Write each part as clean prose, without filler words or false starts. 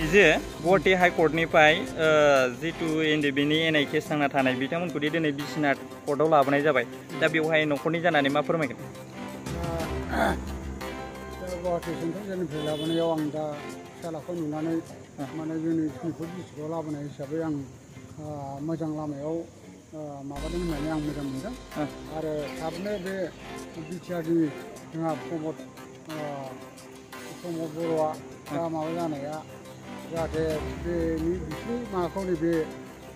इजे गुवाहाटी हाइकर्टनिफ्राय जितु एनडिबिनि NI case थांना थानाय बिथांमोनखौ दिनै बिसनाथ कर्टआव लाबोनाय जाबाय दा बेवहाय न'खरनि जानानै मा फोरमायगोन गुवाहाटी सेन्ट्रेल जेलनिफ्राय लाबोनायाव आं दा फिसालाखौ नुनानै माने जोंनि सनितपुर डिस्ट्रिक्टआव लाबोनाय हिसाबै आं मोजां लामायाव माबादों होननानै आं मोजां मोनदों आरो थाबनो बे बिटिआरनि जोंहा प्रमद बर'आ दा माबा जानाया जाहाथे बेनि बिसिनि माबाखौ नैबे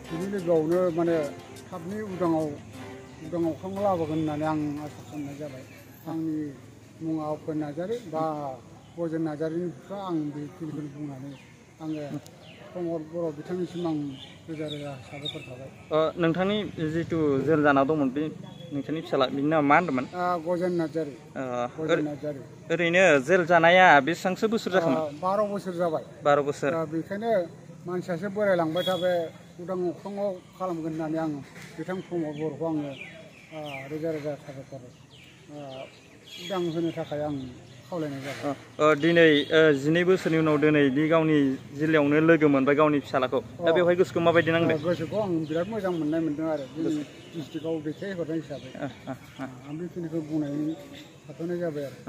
बिनि लोगोआवनो माने थाबनि उदाङाव अख्राङाव लाबोगोन होननानै आं आसा खालामनाय जाबाय आंनि मुङा उपेन नार्जारि बा गजेन नार्जारिनि बिफा आं बेखिनिखौनो बुंनानै आङो प्रमद बर' बिथांनिसिम आं रोजा रोजा साबायखर थाबाय नोंथांनि जितु जेल जाना दंमोन बे नोंथांनि फिसाला बिनि नामा मा होनदोंमोन गजेन नार्जारि ओरैनो जेल जानाया बेसेबांसो बोसोर जाखोमोन 12 बोसोर जाबाय 12 बोसोर बेखायनो मानसियासो बोरायलांबाय थाबाय उदां अख्राङाव खालामगोन होननानै आं बिथां प्रमद बर'खौ आङो रोजा रोजा साबायखर उदां होनो थाखाय आं खावलायनाय जाबाय दिनै 12 बोसोरनि उनाव दिनै बे गावनि जिल्लायावनो लोगो मोनबाय गावनि फिसालाखौ दा बेवहाय गोसोखौ माबायदि नांदों गोसोखौ आं बिराद मोजां मोननाय मोनदों आरो जोंनि डिस्ट्रिक्टआव दैथायहरनाय हिसाबै आं बेखिनिखौ बुंनायनि थाथ'नाय जाबाय आरो